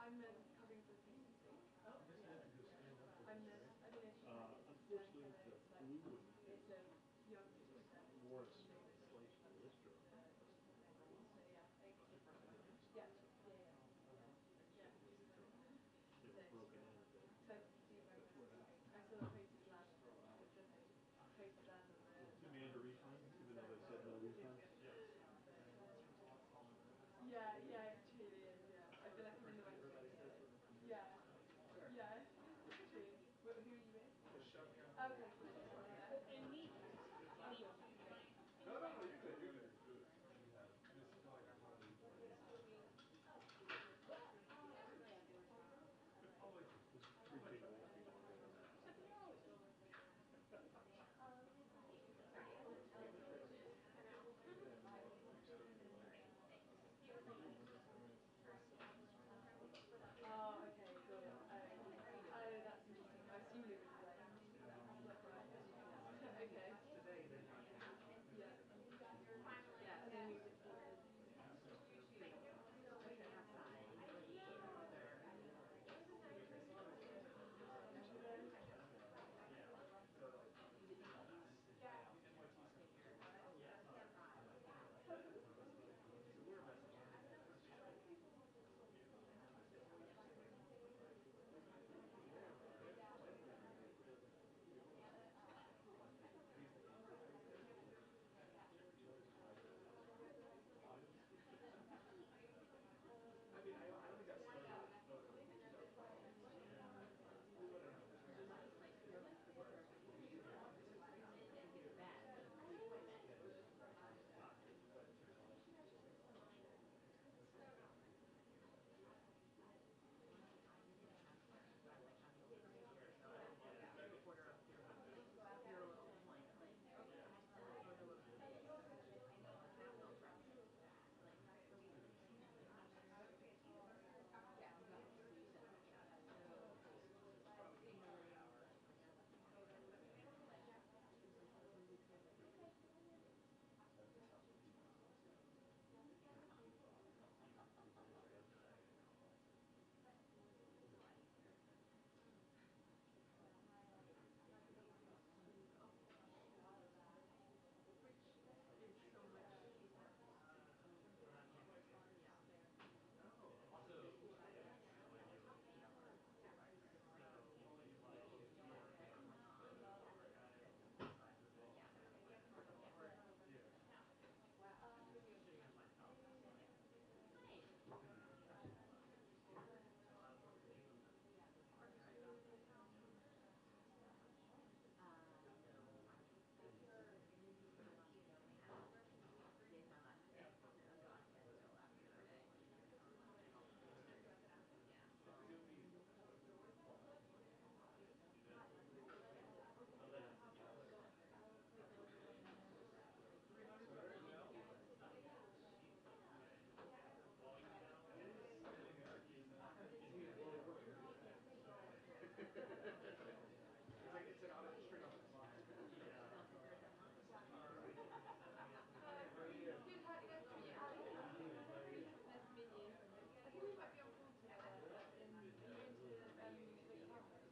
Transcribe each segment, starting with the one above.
I'm covering for agency. Oh, yeah. I'm the, I don't know if you Unfortunately, the flu and it's a young more slight blister. so yeah. So Yeah, yeah, yeah. they were broken in a bit. So That's what happened. I saw the posted land, posted land on the Demand a refund, even though they said no refund? Yes. yeah, yeah, it truly is, yeah. I feel like I'm in the right place. Yeah. Yeah. True. Who are you with? Okay, cool. And me. No, no, no, you're good, you're good. Three people won't be long Oh, okay, got it. Oh, that's interesting. I assumed it was like okay. Yeah.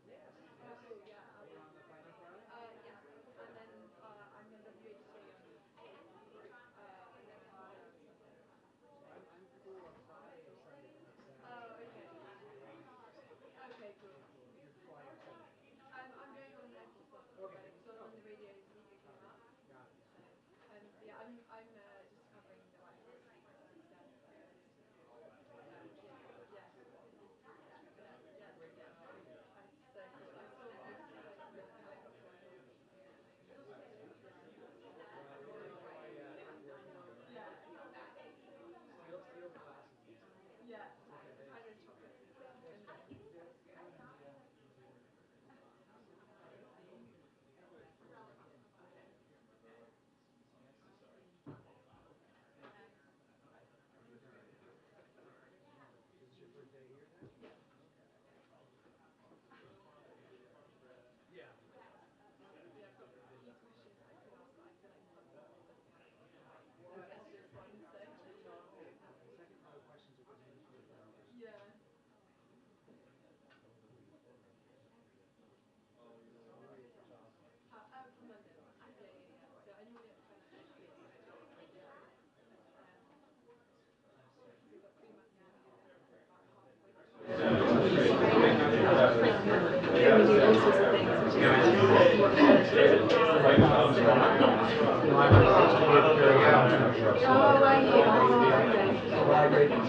Yeah, and then you deported. Okay. Oh, okay. Okay, cool.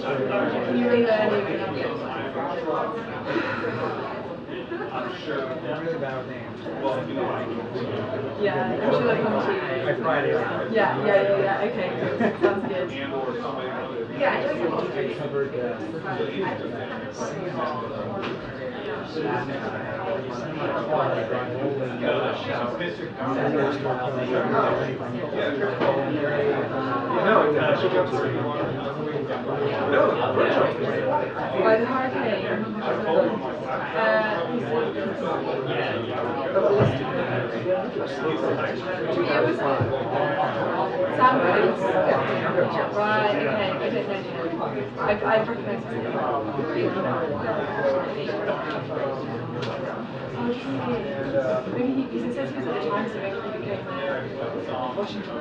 Can you really learn even after? Really bad with names. Yeah, I'm sure they'll come to you. By Friday. Yeah. Okay, cool. Sounds good. Yeah, I know Covered by the hurricane. Sandwich. Right, okay. I don't know. I've recognized it. Maybe he says he was at the Times, so maybe he became Washington.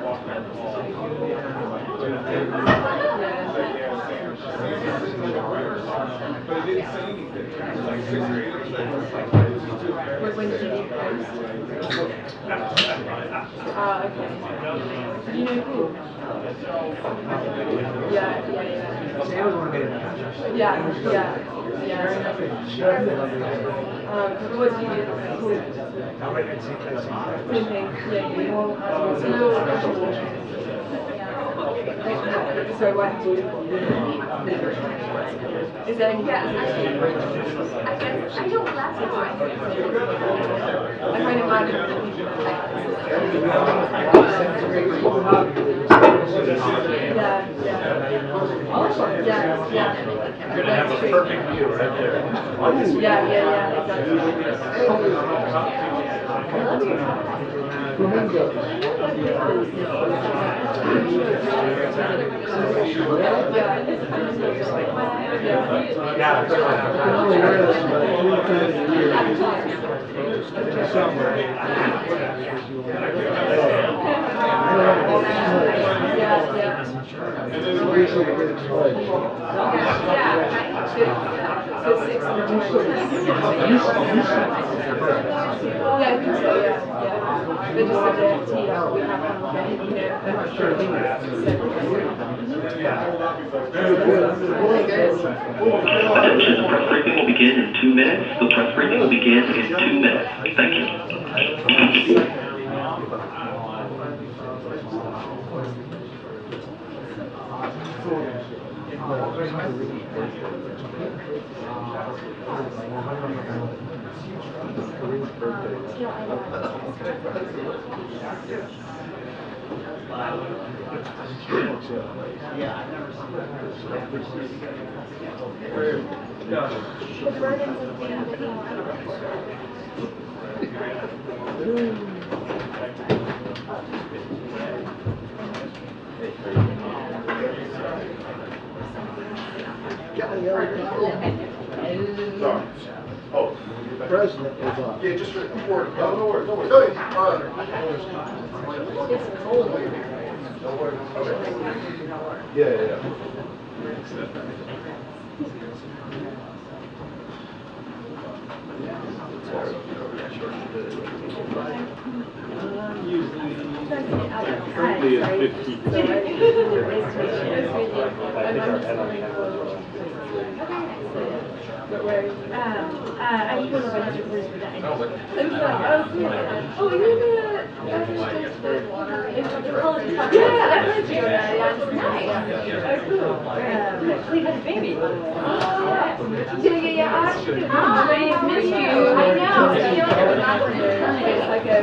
When did you leave Post? Okay. Do you know who? Yeah. What did you do? Same thing. So what happened? Is there any I don't laugh at mine. I find it hard to Yeah. You're going to have a perfect view right there. Yeah, exactly. Attention, the press briefing will begin in 2 minutes. The press briefing will begin in 2 minutes. Thank you. The president is on. Yeah, just report. No worries. It's cold. Yeah. Currently it's 15. But where? I just want to register for that. Oh, cool. Oh, you're the yeah, I heard you on that. Yeah, nice. Oh, cool. Cleve had a baby. Yeah. Actually, I missed you. I know. It's like a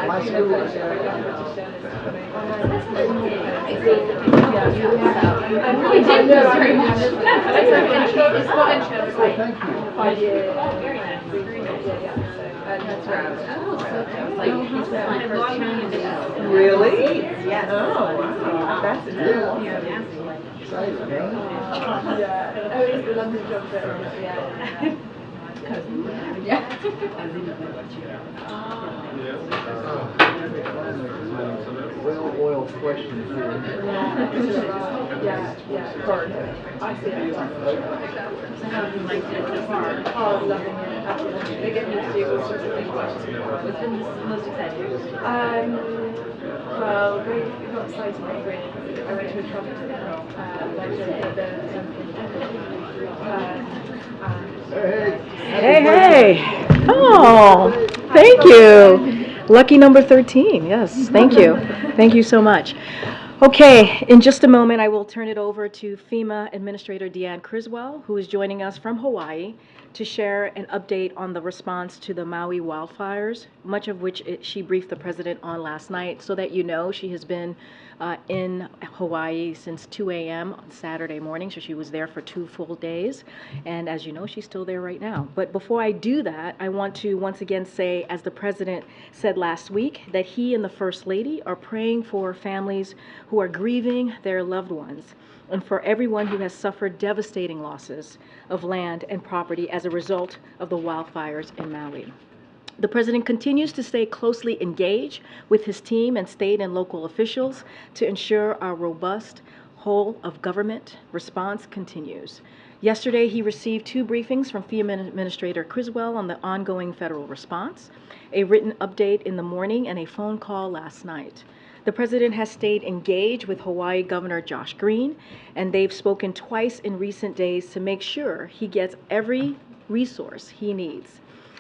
My school is it's not intro, it's like thank you. 5 years. Very nice. That's right. Really? Yes. Oh, wow. That's Yeah. exciting. Yeah. Oh, it's the London job fair. Yeah. Well oiled questions here. Yeah. Correct. I see it. So how have you liked it so far? Oh, loving it. Absolutely. They get me to do all sorts of things. What's been the most exciting? Well, very not exciting, but I went to a travel Hey, hey. Oh, thank you. Lucky number 13. Yes, thank you. Thank you so much. Okay, in just a moment, I will turn it over to FEMA Administrator Deanne Criswell, who is joining us from Hawaii to share an update on the response to the Maui wildfires, much of which she briefed the president on last night. So that you know, she has been in Hawaii since 2 a.m. on Saturday morning, so she was there for 2 full days. And as you know, she's still there right now. But before I do that, I want to once again say, as the president said last week, that he and the First Lady are praying for families who are grieving their loved ones, and for everyone who has suffered devastating losses of land and property as a result of the wildfires in Maui. The president continues to stay closely engaged with his team and state and local officials to ensure our robust whole of government response continues. Yesterday, he received 2 briefings from FEMA Administrator Criswell on the ongoing federal response, a written update in the morning, and a phone call last night. The president has stayed engaged with Hawaii Governor Josh Green, and they've spoken twice in recent days to make sure he gets every resource he needs.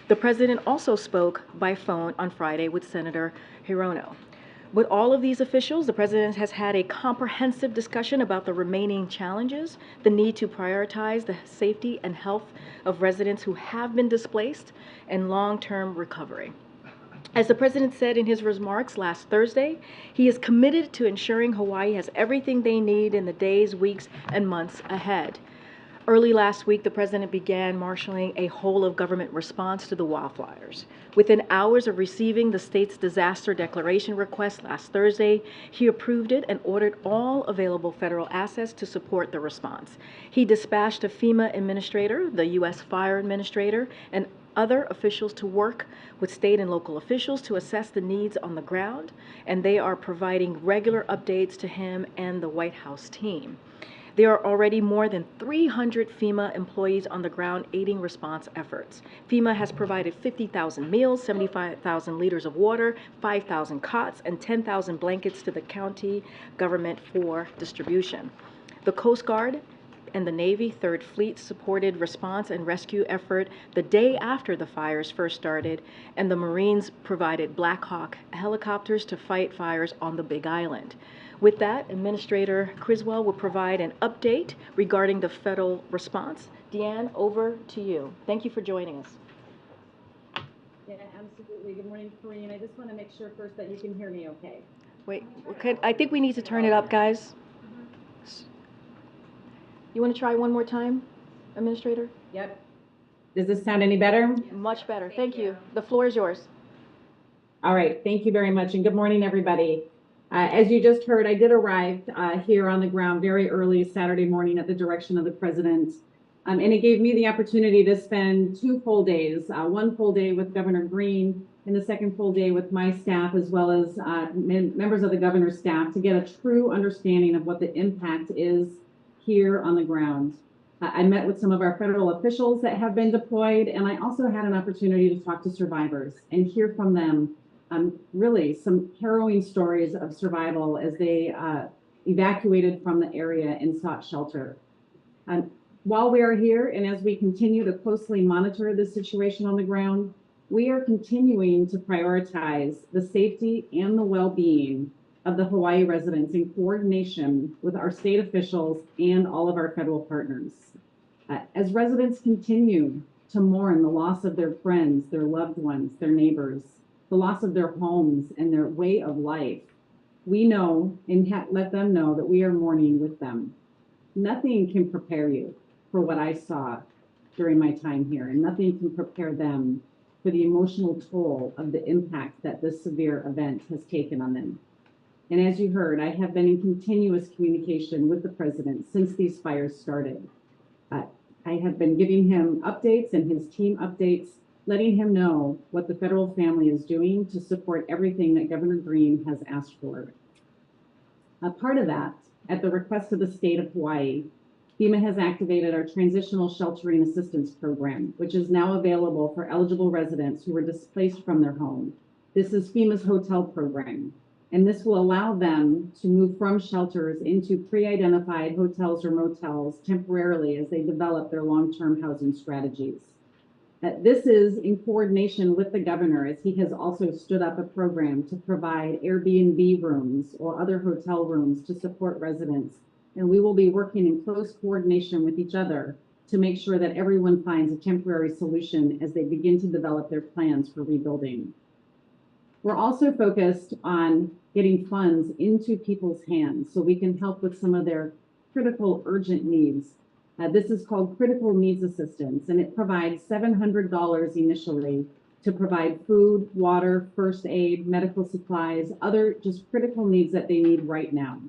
The president also spoke by phone on Friday with Senator Hirono. With all of these officials, the president has had a comprehensive discussion about the remaining challenges, the need to prioritize the safety and health of residents who have been displaced, and long-term recovery. As the president said in his remarks last Thursday, he is committed to ensuring Hawaii has everything they need in the days, weeks, and months ahead. Early last week, the president began marshaling a whole-of-government response to the wildfires. Within hours of receiving the state's disaster declaration request last Thursday, he approved it and ordered all available federal assets to support the response. He dispatched a FEMA administrator, the U.S. Fire Administrator, and other officials to work with state and local officials to assess the needs on the ground, and they are providing regular updates to him and the White House team. There are already more than 300 FEMA employees on the ground aiding response efforts. FEMA has provided 50,000 meals, 75,000 liters of water, 5,000 cots, and 10,000 blankets to the county government for distribution. The Coast Guard and the Navy 3rd Fleet supported response and rescue effort the day after the fires first started, and the Marines provided Black Hawk helicopters to fight fires on the Big Island. With that, Administrator Criswell will provide an update regarding the federal response. Deanne, over to you. Thank you for joining us. Yeah, absolutely. Good morning, Corrine. I just want to make sure first that you can hear me okay. Wait, I think we need to turn it up, guys. You want to try one more time, Administrator? Yep. Does this sound any better? Much better. Thank you. The floor is yours. All right. Thank you very much. And good morning, everybody. As you just heard, I did arrive here on the ground very early Saturday morning at the direction of the president. And it gave me the opportunity to spend 2 full days, 1 full day with Governor Green and the second full day with my staff, as well as members of the governor's staff, to get a true understanding of what the impact is here on the ground. I met with some of our federal officials that have been deployed, and I also had an opportunity to talk to survivors and hear from them really some harrowing stories of survival as they evacuated from the area and sought shelter. While we are here, and as we continue to closely monitor the situation on the ground, we are continuing to prioritize the safety and the well-being of the Hawaii residents in coordination with our state officials and all of our federal partners. As residents continue to mourn the loss of their friends, their loved ones, their neighbors, the loss of their homes and their way of life, we know and let them know that we are mourning with them. Nothing can prepare you for what I saw during my time here, and nothing can prepare them for the emotional toll of the impact that this severe event has taken on them. And as you heard, I have been in continuous communication with the president since these fires started. I have been giving him updates and his team updates, letting him know what the federal family is doing to support everything that Governor Green has asked for. A part of that, at the request of the state of Hawaii, FEMA has activated our Transitional Sheltering Assistance Program, which is now available for eligible residents who were displaced from their home. This is FEMA's hotel program. And this will allow them to move from shelters into pre-identified hotels or motels temporarily as they develop their long-term housing strategies. This is in coordination with the governor, as he has also stood up a program to provide Airbnb rooms or other hotel rooms to support residents. And we will be working in close coordination with each other to make sure that everyone finds a temporary solution as they begin to develop their plans for rebuilding. We're also focused on getting funds into people's hands so we can help with some of their critical urgent needs. This is called critical needs assistance, and it provides $700 initially to provide food, water, first aid, medical supplies, other just critical needs that they need right now.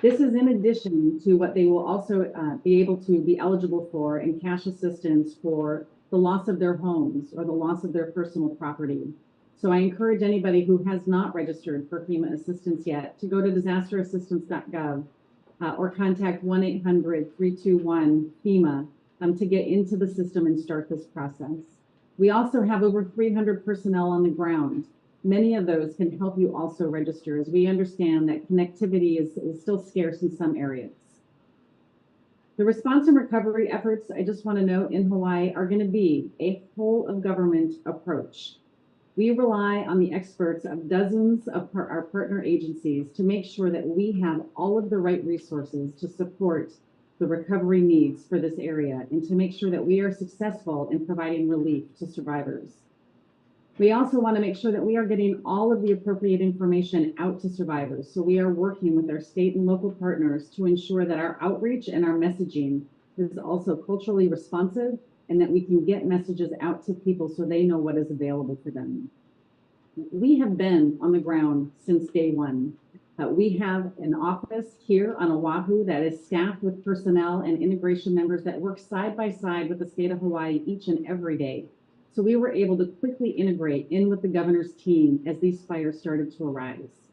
This is in addition to what they will also be able to be eligible for in cash assistance for the loss of their homes or the loss of their personal property. So I encourage anybody who has not registered for FEMA assistance yet to go to disasterassistance.gov or contact 1-800-321-FEMA to get into the system and start this process. We also have over 300 personnel on the ground. Many of those can help you also register, as we understand that connectivity is still scarce in some areas. The response and recovery efforts, I just want to note, in Hawaii are going to be a whole of government approach. We rely on the experts of dozens of our partner agencies to make sure that we have all of the right resources to support the recovery needs for this area and to make sure that we are successful in providing relief to survivors. We also want to make sure that we are getting all of the appropriate information out to survivors. So we are working with our state and local partners to ensure that our outreach and our messaging is also culturally responsive and that we can get messages out to people so they know what is available for them. We have been on the ground since day one. We have an office here on Oahu that is staffed with personnel and integration members that work side by side with the state of Hawaii each and every day. So we were able to quickly integrate in with the governor's team as these fires started to arise.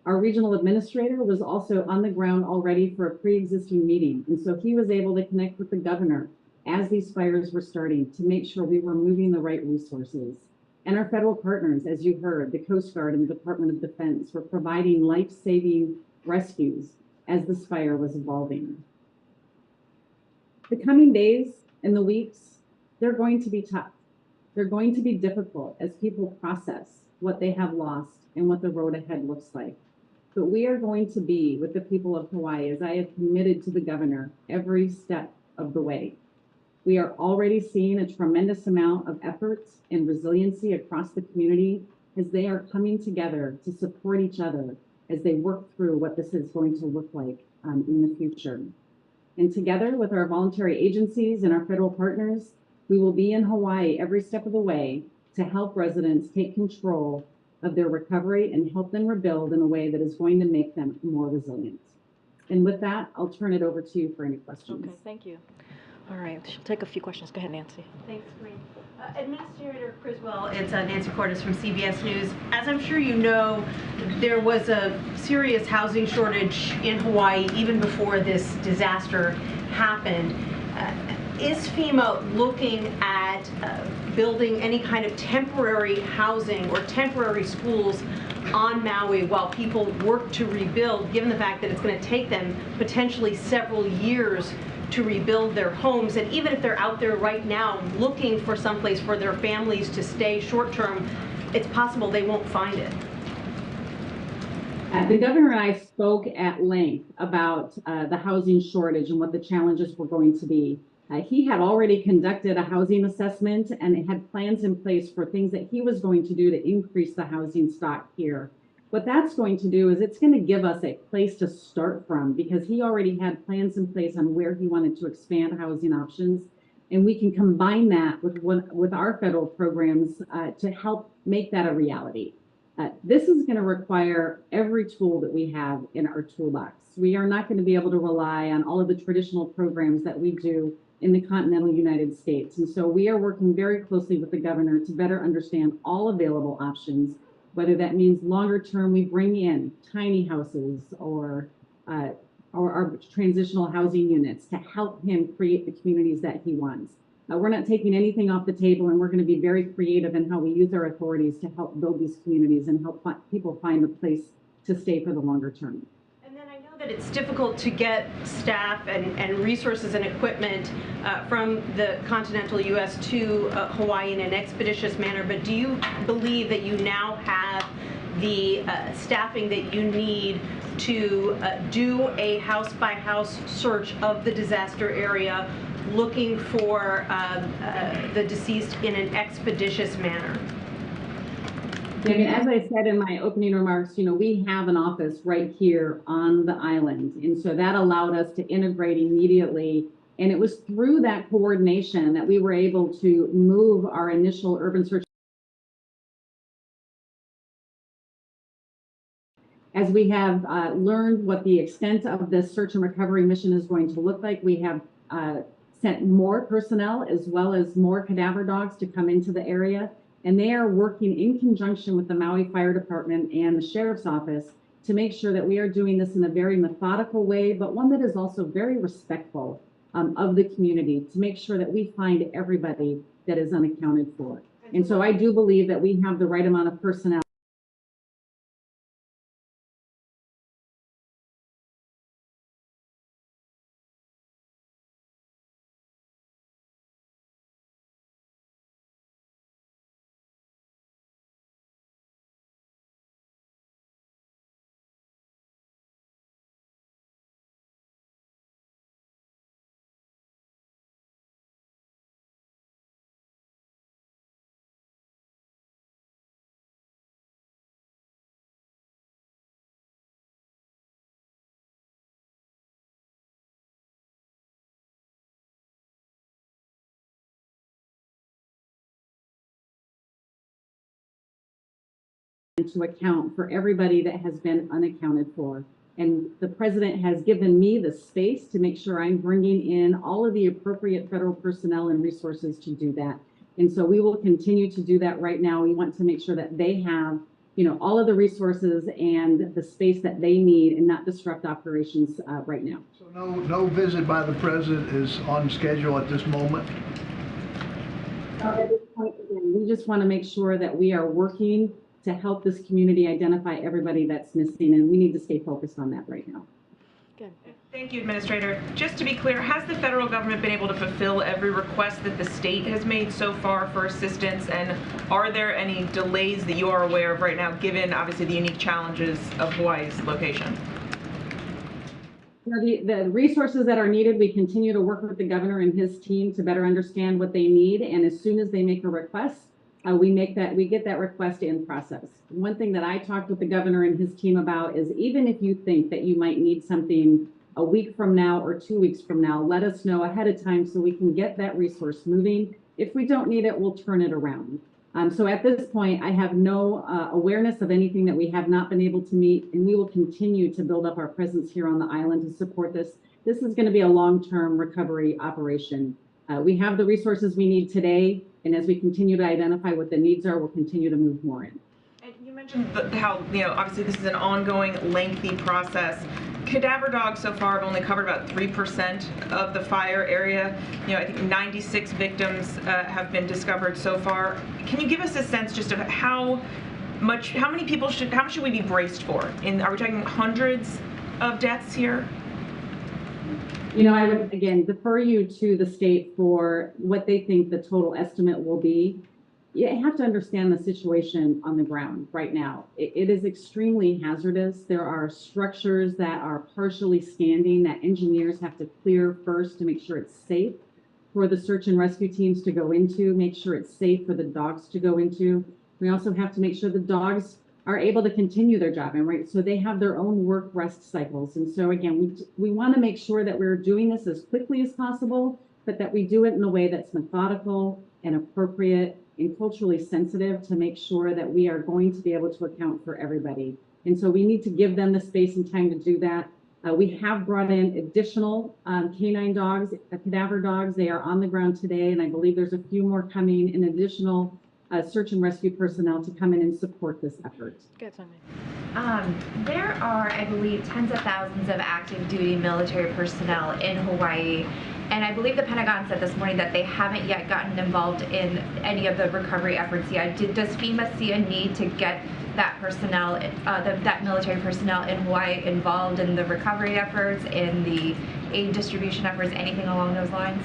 Our regional administrator was also on the ground already for a pre-existing meeting. And so he was able to connect with the governor as these fires were starting to make sure we were moving the right resources. And our federal partners, as you heard, the Coast Guard and the Department of Defense were providing life-saving rescues as this fire was evolving. The coming days and the weeks, they're going to be tough. They're going to be difficult as people process what they have lost and what the road ahead looks like. But we are going to be with the people of Hawaii, as I have committed to the governor, every step of the way. We are already seeing a tremendous amount of efforts and resiliency across the community as they are coming together to support each other as they work through what this is going to look like in the future. And together with our voluntary agencies and our federal partners, we will be in Hawaii every step of the way to help residents take control of their recovery and help them rebuild in a way that is going to make them more resilient. And with that, I'll turn it over to you for any questions. Okay, thank you. All right, she'll take a few questions. Go ahead, Nancy. Thanks, Maureen. Administrator Criswell, it's Nancy Cordes from CBS News. As I'm sure you know, there was a serious housing shortage in Hawaii even before this disaster happened. Is FEMA looking at building any kind of temporary housing or temporary schools on Maui while people work to rebuild, given the fact that it's going to take them potentially several years to rebuild their homes? And even if they're out there right now looking for someplace for their families to stay short term, it's possible they won't find it. The governor and I spoke at length about the housing shortage and what the challenges were going to be. He had already conducted a housing assessment and had plans in place for things that he was going to do to increase the housing stock here. What that's going to do is it's going to give us a place to start from, because he already had plans in place on where he wanted to expand housing options. And we can combine that with our federal programs to help make that a reality. This is going to require every tool that we have in our toolbox. We are not going to be able to rely on all of the traditional programs that we do in the continental United States. And so we are working very closely with the governor to better understand all available options, whether that means longer term we bring in tiny houses or our transitional housing units to help him create the communities that he wants. We're not taking anything off the table, and we're going to be very creative in how we use our authorities to help build these communities and help people find a place to stay for the longer term. And then I know that it's difficult to get staff and resources and equipment from the continental U.S. to Hawaii in an expeditious manner, but do you believe that you now have the staffing that you need to do a house-by-house search of the disaster area, looking for the deceased in an expeditious manner? I mean, as I said in my opening remarks, you know, we have an office right here on the island. And so that allowed us to integrate immediately. And it was through that coordination that we were able to move our initial urban search. As we have learned what the extent of this search and recovery mission is going to look like, we have sent more personnel as well as more cadaver dogs to come into the area. And they are working in conjunction with the Maui Fire Department and the Sheriff's Office to make sure that we are doing this in a very methodical way, but one that is also very respectful of the community, to make sure that we find everybody that is unaccounted for. And so I do believe that we have the right amount of personnel. To account for everybody that has been unaccounted for. And the president has given me the space to make sure I'm bringing in all of the appropriate federal personnel and resources to do that. And so we will continue to do that right now. We want to make sure that they have, you know, all of the resources and the space that they need and not disrupt operations right now. So no visit by the president is on schedule at this moment? At this point, again, we just want to make sure that we are working to help this community identify everybody that's missing, and we need to stay focused on that right now. Good. Thank you, Administrator. Just to be clear, has the federal government been able to fulfill every request that the state has made so far for assistance, and are there any delays that you are aware of right now, given obviously the unique challenges of Hawaii's location? The resources that are needed, we continue to work with the governor and his team to better understand what they need, and as soon as they make a request, we get that request in process. One thing that I talked with the governor and his team about is, even if you think that you might need something a week from now or 2 weeks from now, let us know ahead of time so we can get that resource moving. If we don't need it, we'll turn it around. So at this point, I have no awareness of anything that we have not been able to meet, and we will continue to build up our presence here on the island to support this. This is going to be a long-term recovery operation. We have the resources we need today, and as we continue to identify what the needs are, we'll continue to move more in. And you mentioned how, you know, obviously this is an ongoing, lengthy process. Cadaver dogs so far have only covered about 3% of the fire area. You know, I think 96 victims have been discovered so far. Can you give us a sense just of how much should we be braced for? Are we talking hundreds of deaths here? You know, I would, again, defer you to the state for what they think the total estimate will be. You have to understand the situation on the ground right now. It is extremely hazardous. There are structures that are partially standing that engineers have to clear first to make sure it's safe for the search and rescue teams to go into, make sure it's safe for the dogs to go into. We also have to make sure the dogs are able to continue their job, and right, so they have their own work rest cycles. And so again, we want to make sure that we're doing this as quickly as possible, but that we do it in a way that's methodical and appropriate and culturally sensitive to make sure that we are going to be able to account for everybody. And so we need to give them the space and time to do that. We have brought in additional canine dogs, cadaver dogs. They are on the ground today, and I believe there's a few more coming, an additional search and rescue personnel to come in and support this effort. Good, Sonia. There are, I believe, tens of thousands of active duty military personnel in Hawaii. And I believe the Pentagon said this morning that they haven't yet gotten involved in any of the recovery efforts yet. Does FEMA see a need to get that personnel, that military personnel in Hawaii involved in the recovery efforts, in the aid distribution efforts, anything along those lines?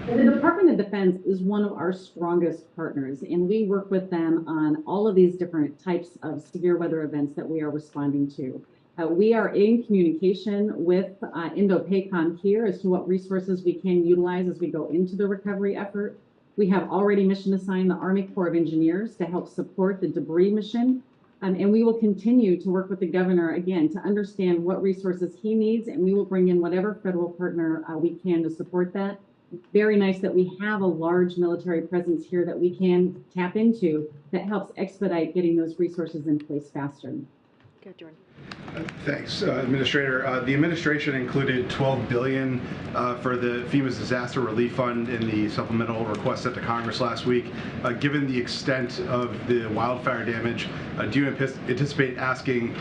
The Department of Defense is one of our strongest partners, and we work with them on all of these different types of severe weather events that we are responding to. We are in communication with Indo-PACOM here as to what resources we can utilize as we go into the recovery effort. We have already mission assigned the Army Corps of Engineers to help support the debris mission. And we will continue to work with the governor, again, to understand what resources he needs, and we will bring in whatever federal partner we can to support that. Very nice that we have a large military presence here that we can tap into that helps expedite getting those resources in place faster. Good, Jordan. Thanks, Administrator. The administration included $12 billion for the FEMA's disaster relief fund in the supplemental request sent to Congress last week. Given the extent of the wildfire damage, do you anticipate asking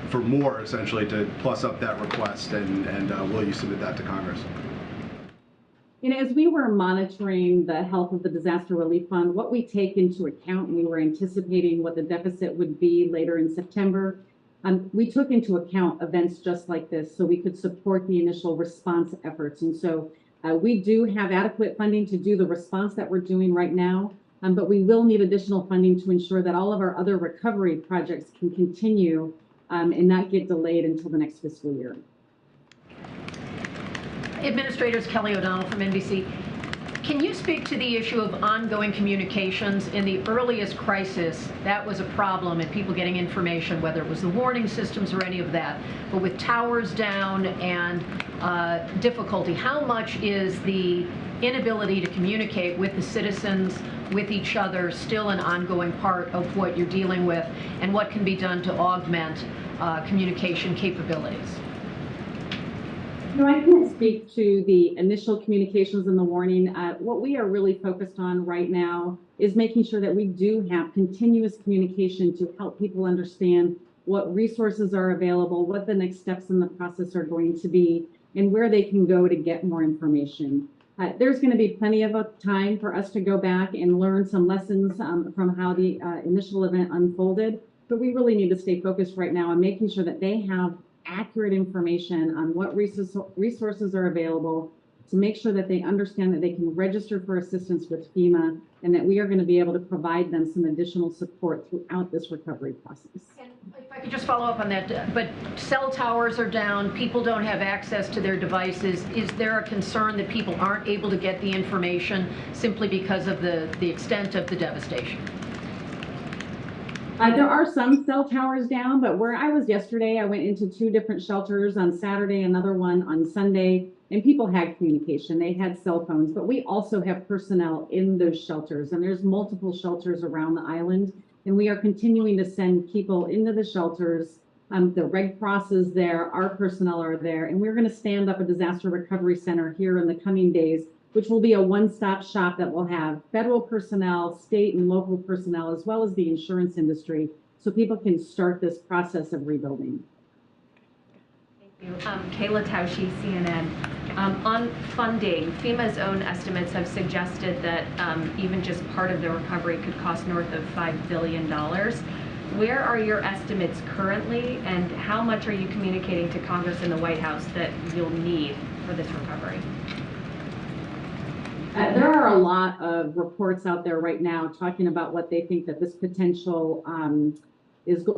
for more, essentially, to plus up that request, and will you submit that to Congress? You know, as we were monitoring the health of the disaster relief fund, what we take into account, and we were anticipating what the deficit would be later in September, we took into account events just like this so we could support the initial response efforts. And so we do have adequate funding to do the response that we're doing right now, but we will need additional funding to ensure that all of our other recovery projects can continue and not get delayed until the next fiscal year. Administrators Kelly O'Donnell from NBC. Can you speak to the issue of ongoing communications? In the earliest crisis, that was a problem and people getting information, whether it was the warning systems or any of that. But with towers down and difficulty, how much is the inability to communicate with the citizens, with each other, still an ongoing part of what you're dealing with, and what can be done to augment communication capabilities? No, I can't speak to the initial communications in the warning. What we are really focused on right now is making sure that we do have continuous communication to help people understand what resources are available, what the next steps in the process are going to be, and where they can go to get more information. There's going to be plenty of time for us to go back and learn some lessons from how the initial event unfolded, but we really need to stay focused right now on making sure that they have accurate information on what resources are available, to make sure that they understand that they can register for assistance with FEMA, and that we are going to be able to provide them some additional support throughout this recovery process. And if I could just follow up on that, but cell towers are down, people don't have access to their devices. Is there a concern that people aren't able to get the information simply because of the extent of the devastation? There are some cell towers down, but where I was yesterday, I went into 2 different shelters on Saturday, another one on Sunday, and people had communication. They had cell phones, but we also have personnel in those shelters, and there's multiple shelters around the island, and we are continuing to send people into the shelters. The Red Cross is there, our personnel are there, and we're going to stand up a disaster recovery center here in the coming days, which will be a one-stop shop that will have federal personnel, state and local personnel, as well as the insurance industry, so people can start this process of rebuilding. Thank you. Kayla Tausche, CNN. On funding, FEMA's own estimates have suggested that even just part of the recovery could cost north of $5 billion. Where are your estimates currently, and how much are you communicating to Congress and the White House that you'll need for this recovery? There are a lot of reports out there right now talking about what they think that this potential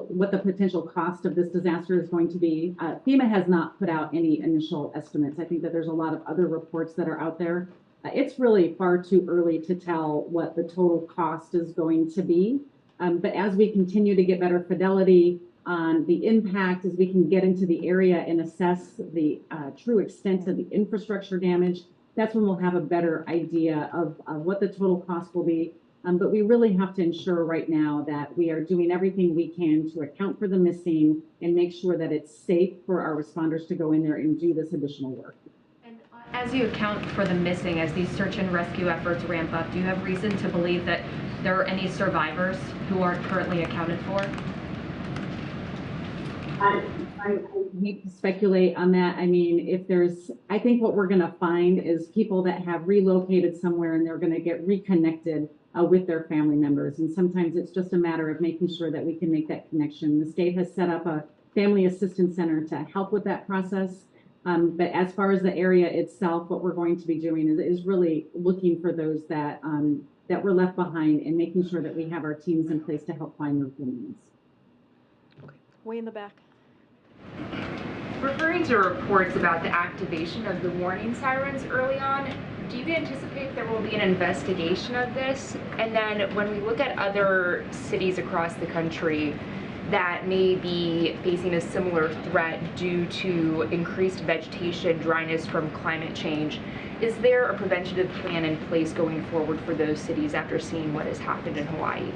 what the potential cost of this disaster is going to be. FEMA has not put out any initial estimates. I think that there's a lot of other reports that are out there. It's really far too early to tell what the total cost is going to be. But as we continue to get better fidelity on the impact, as we can get into the area and assess the true extent of the infrastructure damage, that's when we'll have a better idea of what the total cost will be. But we really have to ensure right now that we are doing everything we can to account for the missing and make sure that it's safe for our responders to go in there and do this additional work. And As you account for the missing, as these search and rescue efforts ramp up, do you have reason to believe that there are any survivors who aren't currently accounted for? I hate to speculate on that. I mean, I think what we're going to find is people that have relocated somewhere and they're going to get reconnected with their family members. And sometimes it's just a matter of making sure that we can make that connection. The state has set up a family assistance center to help with that process. But as far as the area itself, what we're going to be doing is really looking for those that were left behind and making sure that we have our teams in place to help find those families. Okay. Way in the back. Referring to reports about the activation of the warning sirens early on, do you anticipate there will be an investigation of this? And then when we look at other cities across the country that may be facing a similar threat due to increased vegetation, dryness from climate change, is there a preventative plan in place going forward for those cities after seeing what has happened in Hawaii?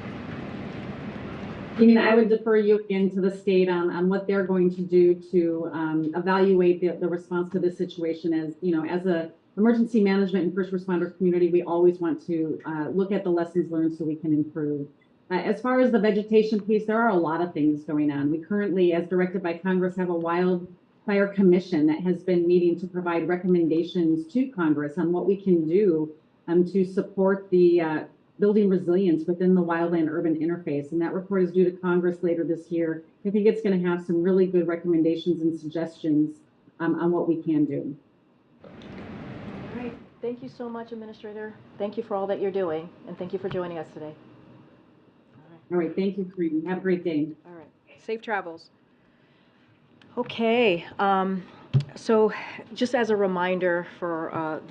I would defer you again to the state on what they're going to do to evaluate the response to this situation. As a emergency management and first responder community, we always want to look at the lessons learned so we can improve. As far as the vegetation piece, there are a lot of things going on. We currently, as directed by Congress, have a wildfire commission that has been meeting to provide recommendations to Congress on what we can do to support the building resilience within the wildland-urban interface. And that report is due to Congress later this year. I think it's going to have some really good recommendations and suggestions on what we can do. All right. Thank you so much, Administrator. Thank you for all that you're doing, and thank you for joining us today. All right. Thank you, Kareem. Have a great day. All right. Safe travels. Okay. So just as a reminder for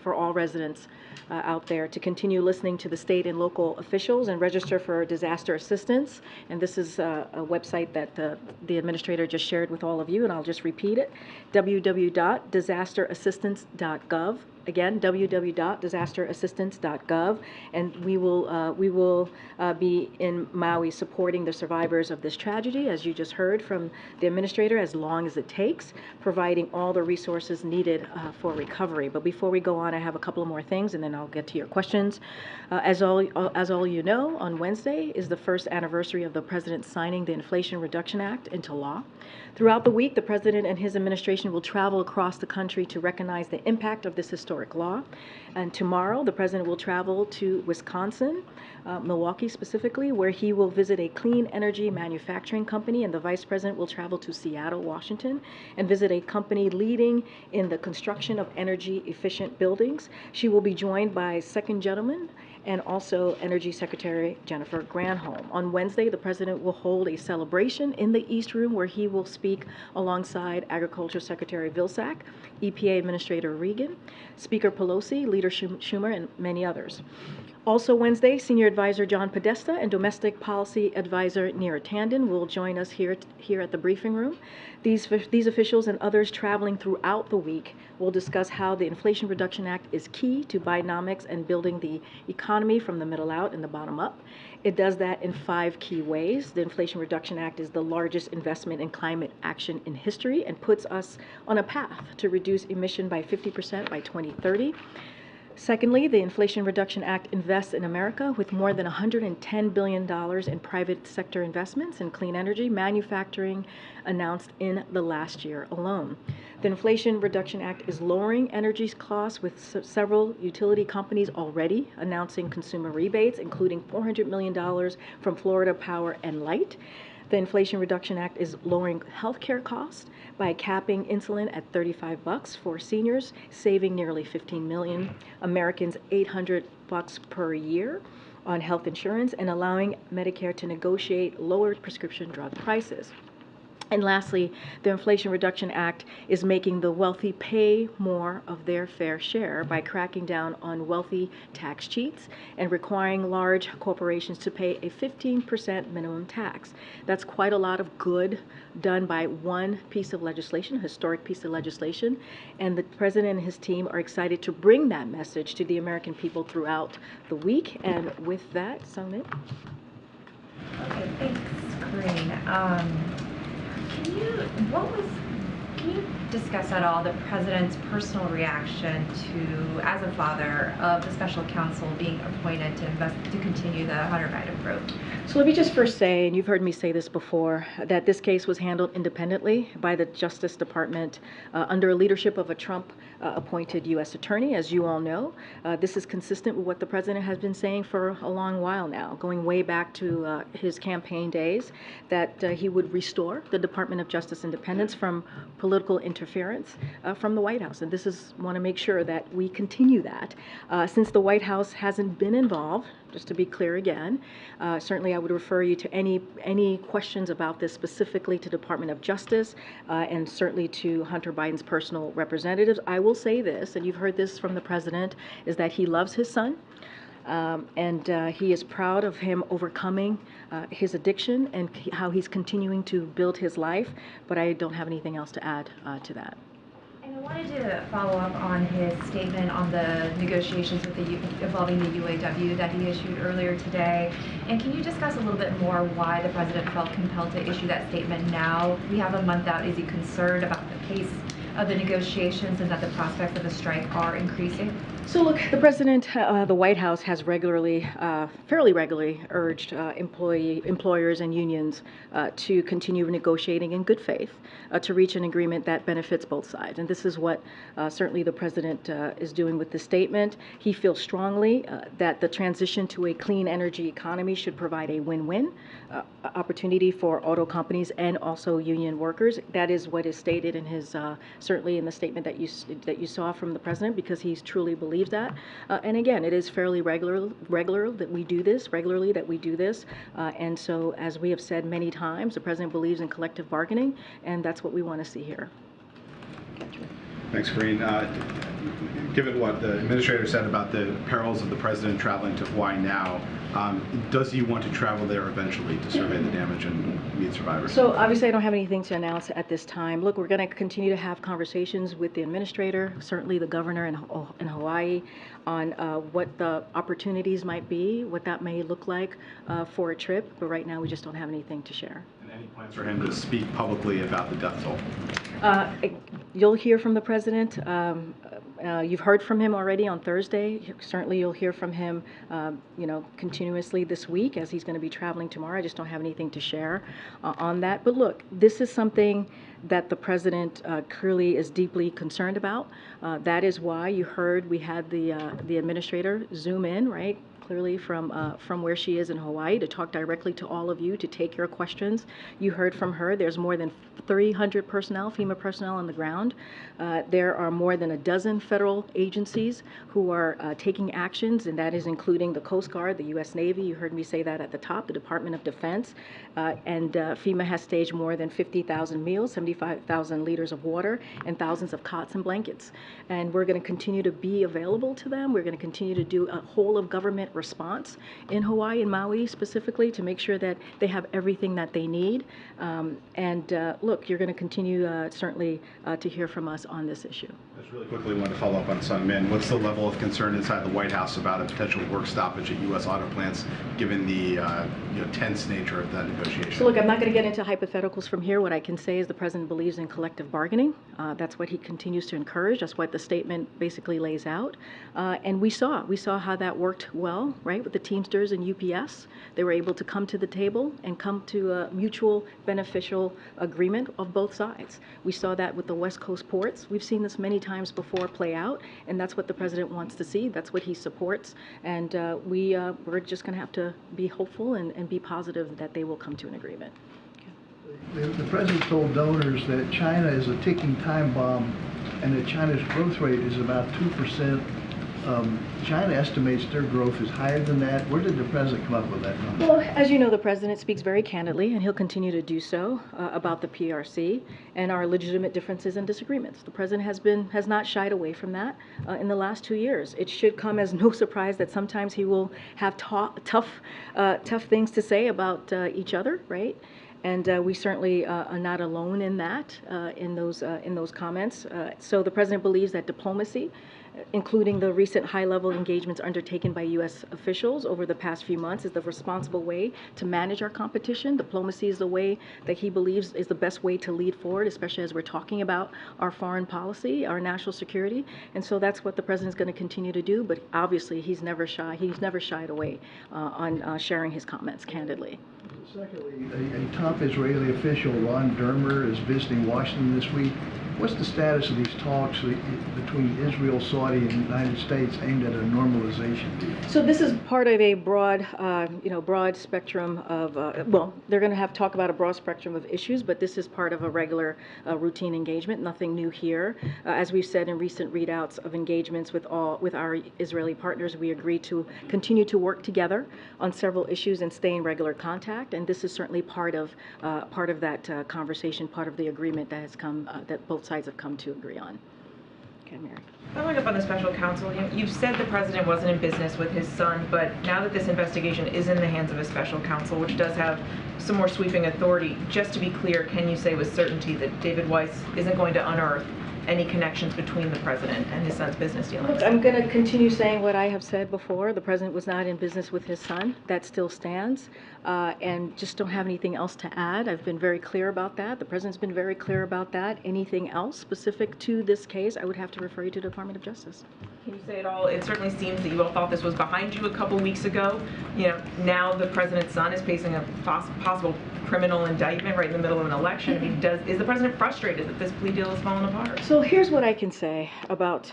for all residents out there to continue listening to the state and local officials and register for disaster assistance. And this is a website that the administrator just shared with all of you, and I'll just repeat it, www.disasterassistance.gov. Again, www.disasterassistance.gov, and we will be in Maui supporting the survivors of this tragedy, as you just heard from the administrator, as long as it takes, providing all the resources needed for recovery. But before we go on, I have a couple of more things, and then I'll get to your questions. As all you know, on Wednesday is the first anniversary of the President signing the Inflation Reduction Act into law. Throughout the week, the President and his administration will travel across the country to recognize the impact of this historic law. And tomorrow, the President will travel to Wisconsin, Milwaukee specifically, where he will visit a clean energy manufacturing company, and the Vice President will travel to Seattle, Washington, and visit a company leading in the construction of energy-efficient buildings. She will be joined by Second Gentleman and also Energy Secretary Jennifer Granholm. On Wednesday, the President will hold a celebration in the East Room where he will speak alongside Agriculture Secretary Vilsack, EPA Administrator Regan, Speaker Pelosi, Leader Schumer, and many others. Also Wednesday, Senior Advisor John Podesta and Domestic Policy Advisor Neera Tandon will join us here at the briefing room. These officials and others traveling throughout the week will discuss how the Inflation Reduction Act is key to Bidenomics and building the economy from the middle out and the bottom up. It does that in 5 key ways. The Inflation Reduction Act is the largest investment in climate action in history and puts us on a path to reduce emission by 50% by 2030. Secondly, the Inflation Reduction Act invests in America with more than $110 billion in private sector investments in clean energy manufacturing announced in the last year alone. The Inflation Reduction Act is lowering energy costs with several utility companies already announcing consumer rebates, including $400 million from Florida Power and Light. The Inflation Reduction Act is lowering healthcare costs by capping insulin at $35 for seniors, saving nearly 15 million Americans $800 per year on health insurance, and allowing Medicare to negotiate lower prescription drug prices. And lastly, the Inflation Reduction Act is making the wealthy pay more of their fair share by cracking down on wealthy tax cheats and requiring large corporations to pay a 15% minimum tax. That's quite a lot of good done by one piece of legislation, a historic piece of legislation, and the President and his team are excited to bring that message to the American people throughout the week. And with that, Sungmin. Okay, thanks, Corinne. Can you discuss at all the president's personal reaction to, as a father, of the special counsel being appointed to continue the Hunter Biden probe? So let me just first say, and you've heard me say this before, that this case was handled independently by the Justice Department under a leadership of a Trump appointed U.S. attorney, as you all know. This is consistent with what the president has been saying for a long while now, going way back to his campaign days, that he would restore the Department of Justice independence from political interference from the White House. And this is, want to make sure that we continue that. Since the White House hasn't been involved, just to be clear again, certainly I would refer you to any questions about this specifically to Department of Justice and certainly to Hunter Biden's personal representatives. I will say this, and you've heard this from the president, is that he loves his son. And he is proud of him overcoming his addiction and how he's continuing to build his life, but I don't have anything else to add to that. And I wanted to follow up on his statement on the negotiations with involving the UAW that he issued earlier today. And can you discuss a little bit more why the president felt compelled to issue that statement now? We have a month out. Is he concerned about the pace of the negotiations and that the prospects of a strike are increasing? So look, the president, the White House has regularly, fairly regularly urged employers and unions to continue negotiating in good faith to reach an agreement that benefits both sides. And this is what certainly the president is doing with this statement. He feels strongly that the transition to a clean energy economy should provide a win-win opportunity for auto companies and also union workers. That is what is stated in his, certainly in the statement that you saw from the president, because he truly believes that. And again, it is fairly regular that we do this. And so, as we have said many times, the president believes in collective bargaining, and that's what we want to see here. Thanks, Karine. Given what the administrator said about the perils of the president traveling to Hawaii now, does he want to travel there eventually to survey the damage and meet survivors? So obviously I don't have anything to announce at this time. Look, we're going to continue to have conversations with the administrator, certainly the governor in Hawaii, on what the opportunities might be, what that may look like for a trip. But right now we just don't have anything to share. And any plans for him to speak publicly about the death toll? You'll hear from the president. You've heard from him already on Thursday. Certainly you'll hear from him, continuously this week as he's going to be traveling tomorrow. I just don't have anything to share on that. But look, this is something that the president clearly is deeply concerned about. That is why you heard we had the administrator zoom in, right? Clearly from where she is in Hawaii to talk directly to all of you, to take your questions. You heard from her. There's more than 300 personnel, FEMA personnel on the ground. There are more than a dozen federal agencies who are taking actions, and that is including the Coast Guard, the U.S. Navy. You heard me say that at the top, the Department of Defense. And FEMA has staged more than 50,000 meals, 75,000 liters of water, and thousands of cots and blankets. And we're going to continue to be available to them. We're going to continue to do a whole of government response in Hawaii and Maui specifically to make sure that they have everything that they need. Look, you're going to continue certainly to hear from us on this issue. Just really quickly, I want to follow up on Sun Min. What's the level of concern inside the White House about a potential work stoppage at U.S. auto plants, given the tense nature of that negotiation? So look, I'm not going to get into hypotheticals from here. What I can say is the president believes in collective bargaining. That's what he continues to encourage. That's what the statement basically lays out. And we saw how that worked well, right, with the Teamsters and UPS. They were able to come to the table and come to a mutual beneficial agreement of both sides. We saw that with the West Coast ports. We've seen this many times before play out, and that's what the president wants to see. That's what he supports. And we're just going to have to be hopeful and be positive that they will come to an agreement. The president told donors that China is a ticking time bomb and that China's growth rate is about 2%. China estimates their growth is higher than that. Where did the president come up with that number? Well, as you know, the president speaks very candidly, and he'll continue to do so about the PRC and our legitimate differences and disagreements. The president has not shied away from that in the last 2 years. It should come as no surprise that sometimes he will have tough things to say about each other, right? And we certainly are not alone in that, in those comments. So the president believes that diplomacy including the recent high-level engagements undertaken by U.S. officials over the past few months, is the responsible way to manage our competition. Diplomacy is the way that he believes is the best way to lead forward, especially as we're talking about our foreign policy, our national security. And so that's what the president's going to continue to do, but obviously he's never shied away on sharing his comments candidly. Secondly, a top Israeli official, Ron Dermer, is visiting Washington this week. What's the status of these talks between Israel, Saudi, and the United States aimed at a normalization deal? So this is part of a broad, broad spectrum of, well, they're going to have to talk about a broad spectrum of issues, but this is part of a regular routine engagement, nothing new here. As we've said in recent readouts of engagements with our Israeli partners, we agreed to continue to work together on several issues and stay in regular contact, and this is certainly part of that conversation, part of the agreement that has come, that both sides have come to agree on. Okay, Mary. Following up on the special counsel, you've said the president wasn't in business with his son, but now that this investigation is in the hands of a special counsel, which does have some more sweeping authority, just to be clear, can you say with certainty that David Weiss isn't going to unearth any connections between the president and his son's business dealings? Look, I'm going to continue saying what I have said before. The president was not in business with his son. That still stands. And just don't have anything else to add. I've been very clear about that. The president's been very clear about that. Anything else specific to this case, I would have to refer you to the Department of Justice. Can you say it all? It certainly seems that you all thought this was behind you a couple weeks ago. Now the president's son is facing a possible criminal indictment right in the middle of an election. I mean, is the president frustrated that this plea deal has fallen apart? So here's what I can say about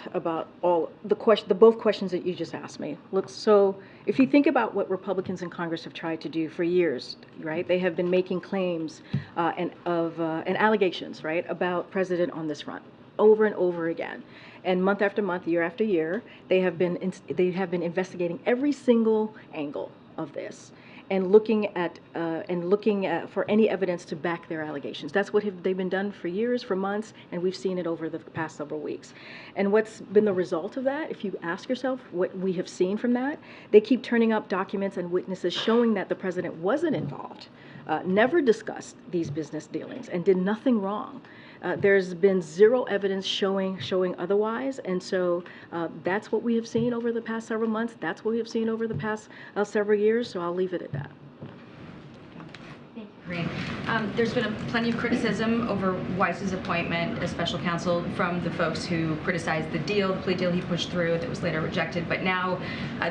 all the both questions that you just asked me. Look, so if you think about what Republicans in Congress have tried to do for years, right? They have been making claims and allegations, right, about president on this front over and over again. And month after month, year after year, they have been investigating every single angle of this and looking at for any evidence to back their allegations. That's what they've been done for years, for months, and we've seen it over the past several weeks. And what's been the result of that? If you ask yourself what we have seen from that, they keep turning up documents and witnesses showing that the president wasn't involved, never discussed these business dealings, and did nothing wrong. There's been zero evidence showing otherwise, and so that's what we have seen over the past several months. That's what we have seen over the past several years, so I'll leave it at that. Great. There's been plenty of criticism over Weiss's appointment as special counsel from the folks who criticized the plea deal he pushed through that was later rejected. But now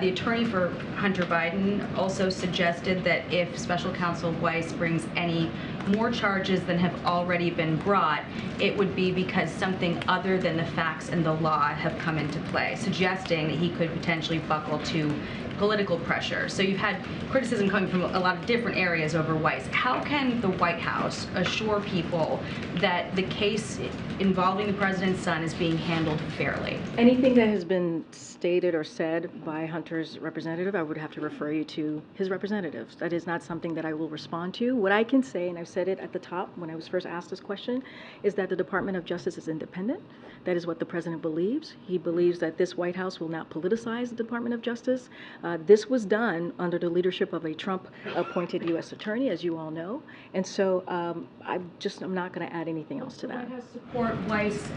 the attorney for Hunter Biden also suggested that if special counsel Weiss brings any more charges than have already been brought, it would be because something other than the facts and the law have come into play, suggesting that he could potentially buckle to political pressure. So you've had criticism coming from a lot of different areas over Weiss. How can the White House assure people that the case involving the president's son is being handled fairly? Anything that has been stated or said by Hunter's representative, I would have to refer you to his representatives. That is not something that I will respond to. What I can say, and I've said it at the top when I was first asked this question, is that the Department of Justice is independent. That is what the president believes. He believes that this White House will not politicize the Department of Justice. This was done under the leadership of a Trump-appointed U.S. attorney, as you all know. And so I'm not going to add anything else to that. White House support Weiss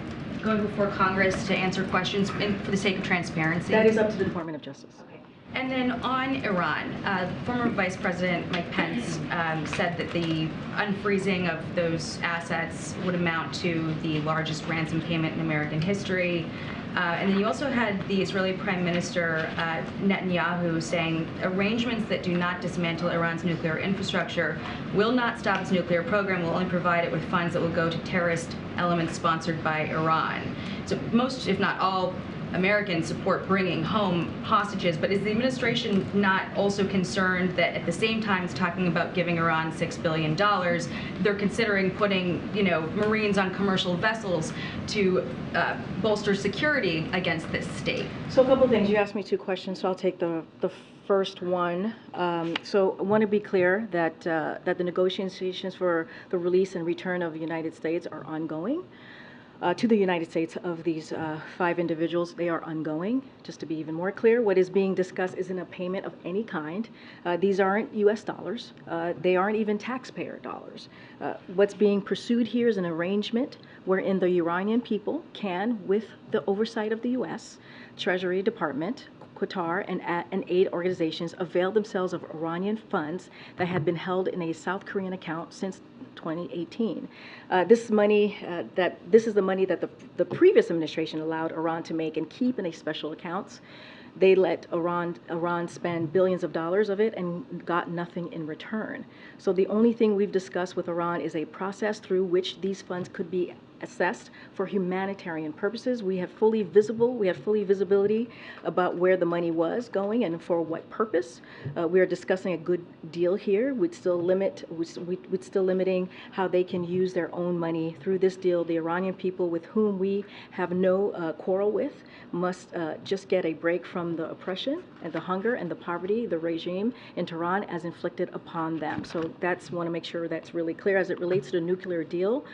going before Congress to answer questions for the sake of transparency? That is up to the Department of Justice. Okay. And then on Iran, former Vice President Mike Pence said that the unfreezing of those assets would amount to the largest ransom payment in American history. And then you also had the Israeli Prime Minister Netanyahu saying arrangements that do not dismantle Iran's nuclear infrastructure will not stop its nuclear program, will only provide it with funds that will go to terrorist elements sponsored by Iran. So most, if not all, Americans support bringing home hostages, but is the administration not also concerned that at the same time it's talking about giving Iran $6 billion, they're considering putting, Marines on commercial vessels to bolster security against this state? So a couple of things. You asked me two questions, so I'll take the first one. So I want to be clear that the negotiations for the release and return of the United States are ongoing. to the United States of these 5 individuals. They are ongoing. Just to be even more clear, what is being discussed isn't a payment of any kind. These aren't U.S. dollars. They aren't even taxpayer dollars. What's being pursued here is an arrangement wherein the Iranian people can, with the oversight of the U.S. Treasury Department, Qatar, and aid organizations, avail themselves of Iranian funds that had been held in a South Korean account since 2018. This is the money that the previous administration allowed Iran to make and keep in a special accounts. They let Iran spend billions of dollars of it and got nothing in return. So the only thing we've discussed with Iran is a process through which these funds could be assessed for humanitarian purposes. We have fully visibility about where the money was going and for what purpose. We are discussing a good deal here. We'd still limiting how they can use their own money through this deal. The Iranian people, with whom we have no quarrel with, must just get a break from the oppression and the hunger and the poverty the regime in Tehran has inflicted upon them. So that's, want to make sure that's really clear. As it relates to the nuclear deal,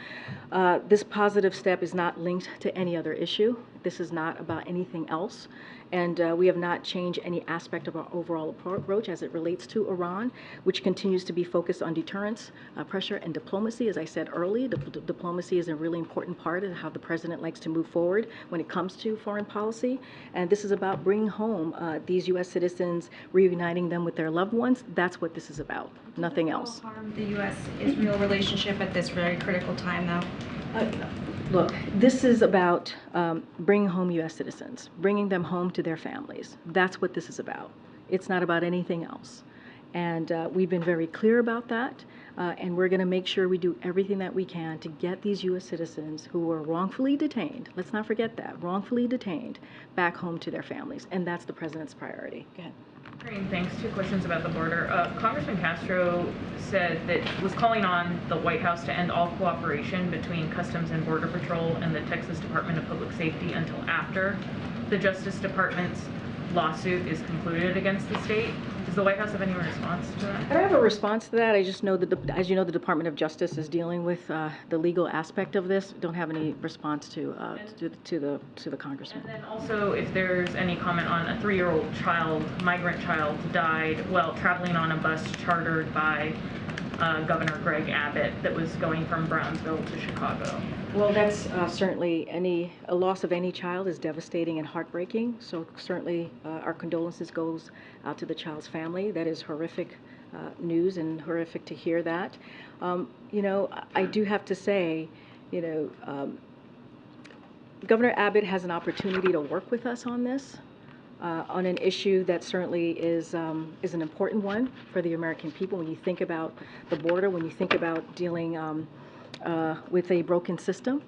this positive step is not linked to any other issue. This is not about anything else. And we have not changed any aspect of our overall approach as it relates to Iran, which continues to be focused on deterrence, pressure, and diplomacy. As I said earlier, diplomacy is a really important part of how the president likes to move forward when it comes to foreign policy. And this is about bringing home these U.S. citizens, reuniting them with their loved ones. That's what this is about, nothing else. Harm the U.S.-Israel relationship at this very critical time, though? Look, this is about bringing home U.S. citizens, bringing them home to their families. That's what this is about. It's not about anything else. And we've been very clear about that. And we're going to make sure we do everything that we can to get these U.S. citizens who were wrongfully detained, let's not forget that, wrongfully detained, back home to their families. And that's the president's priority. Go ahead. Great, thanks. 2 questions about the border. Congressman Castro said that was calling on the White House to end all cooperation between Customs and Border Patrol and the Texas Department of Public Safety until after the Justice Department's lawsuit is concluded against the state. Does the White House have any response to that? I don't have a response to that. I just know that, as you know, the Department of Justice is dealing with the legal aspect of this. Don't have any response to the congressman. And then also, if there's any comment on a 3-year-old child, migrant child, died while traveling on a bus chartered by Governor Greg Abbott that was going from Brownsville to Chicago. Well, that's certainly a loss of any child is devastating and heartbreaking. So certainly our condolences goes out to the child's family. That is horrific news and horrific to hear that. You know, I do have to say, you know, Governor Abbott has an opportunity to work with us on this. On an issue that certainly is an important one for the American people. When you think about the border, when you think about dealing with a broken system,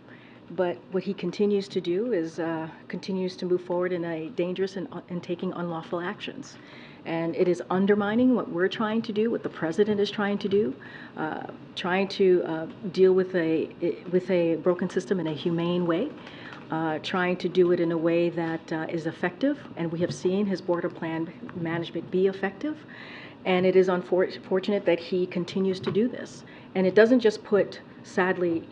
but what he continues to do is continues to move forward in a dangerous and taking unlawful actions. And it is undermining what we're trying to do, what the president is trying to do, trying to deal with a broken system in a humane way. Trying to do it in a way that is effective, and we have seen his border plan management be effective, and it is unfortunate that he continues to do this. And it doesn't just put, sadly,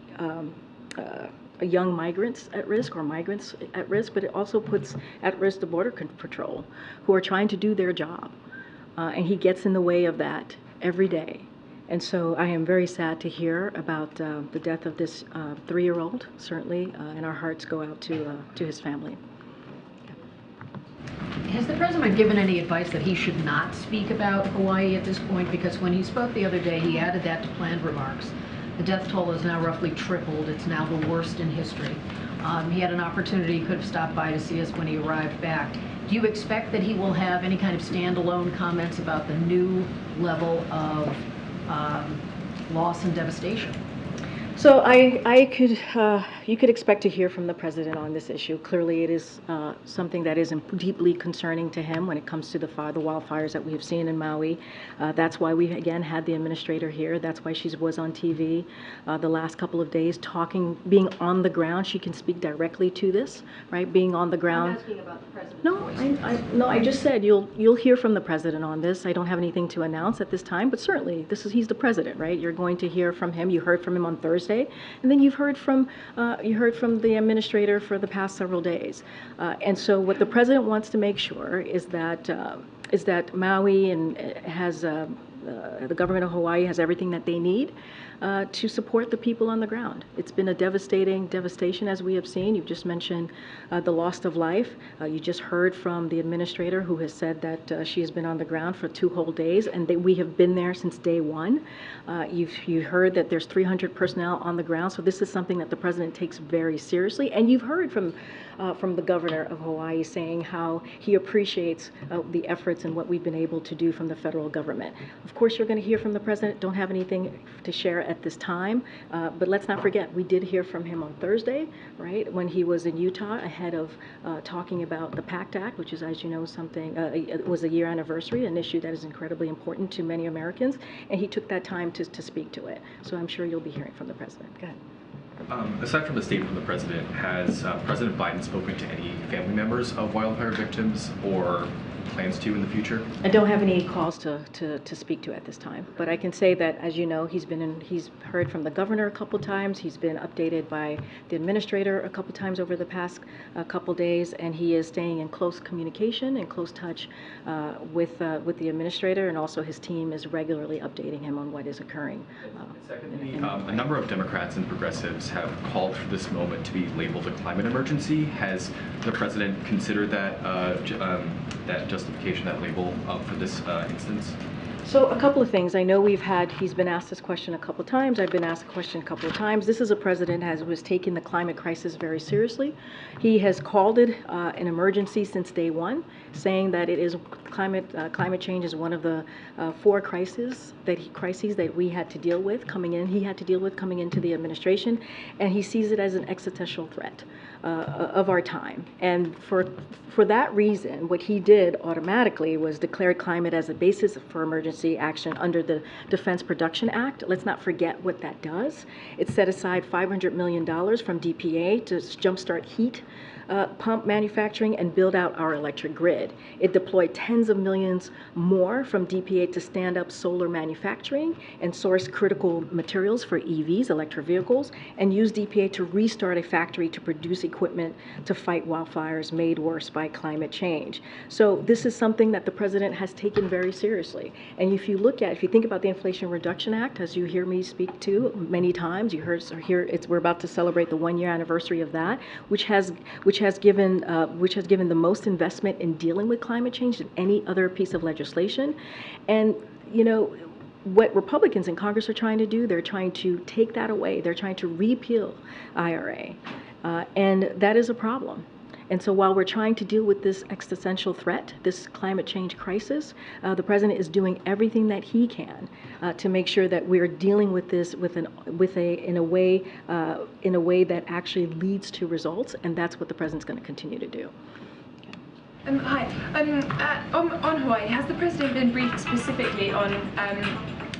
young migrants at risk or migrants at risk, but it also puts at risk the Border Patrol, who are trying to do their job, and he gets in the way of that every day. And so I am very sad to hear about the death of this 3-year-old, certainly, and our hearts go out to his family. Has the president given any advice that he should not speak about Hawaii at this point? Because when he spoke the other day, he added that to planned remarks. The death toll is now roughly tripled. It's now the worst in history. He had an opportunity, he could have stopped by to see us when he arrived back. Do you expect that he will have any kind of standalone comments about the new level of loss and devastation? So you could expect to hear from the president on this issue. Clearly, it is something that is deeply concerning to him when it comes to the wildfires that we have seen in Maui. That's why we again had the administrator here. That's why she was on TV the last couple of days, being on the ground. She can speak directly to this, right? Being on the ground. I'm asking about the president's voice. No, I just said you'll hear from the president on this. I don't have anything to announce at this time, but certainly he's the president, right? You're going to hear from him. You heard from him on Thursday, and then you've heard from from the administrator for the past several days. And so what the president wants to make sure is that Maui and has the government of Hawaii has everything that they need to support the people on the ground. It's been a devastation, as we have seen. You've just mentioned the loss of life. You just heard from the administrator, who has said that she has been on the ground for 2 whole days, and we have been there since day one. You've heard that there's 300 personnel on the ground, so this is something that the president takes very seriously. And you've heard from the governor of Hawaii saying how he appreciates the efforts and what we've been able to do from the federal government. Of course, you're going to hear from the president. Don't have anything to share at this time, but let's not forget, we did hear from him on Thursday, right, when he was in Utah ahead of talking about the PACT Act, which is, as you know, it was a year anniversary, an issue that is incredibly important to many Americans, and he took that time to speak to it. So I'm sure you'll be hearing from the president. Go ahead. Aside from the statement from the president, has President Biden spoken to any family members of wildfire victims or plans to in the future? I don't have any calls to speak to at this time, but I can say that, as you know, he's heard from the governor a couple times. He's been updated by the administrator a couple times over the past couple days, and he is staying in close communication and close touch with the administrator, and also his team is regularly updating him on what is occurring. Secondly, a number of Democrats and progressives have called for this moment to be labeled a climate emergency. Has the president considered that justification, that label, for this instance? So a couple of things. I know he's been asked this question a couple of times. I've been asked the question a couple of times. This is a president who has taken the climate crisis very seriously. He has called it an emergency since day one, saying that it is climate change is one of the 4 crises that we had to deal with coming into the administration, and he sees it as an existential threat of our time. And for that reason, what he did automatically was declare climate as a basis for emergency action under the Defense Production Act. Let's not forget what that does. It set aside $500 million from DPA to jumpstart heat pump manufacturing and build out our electric grid. It deployed tens of millions more from DPA to stand up solar manufacturing and source critical materials for EVs, electric vehicles, and use DPA to restart a factory to produce equipment to fight wildfires made worse by climate change. So this is something that the president has taken very seriously. And if you think about the Inflation Reduction Act, as you hear me speak to many times, we're about to celebrate the 1-year anniversary of that, which has given the most investment in dealing with climate change than any other piece of legislation. And what Republicans in Congress are trying to do, they're trying to take that away. They're trying to repeal IRA, and that is a problem. And so while we're trying to deal with this existential threat, this climate change crisis, the president is doing everything that he can to make sure that we're dealing with this in a way that actually leads to results, and that's what the president's going to continue to do. Hi. On Hawaii, has the president been briefed specifically on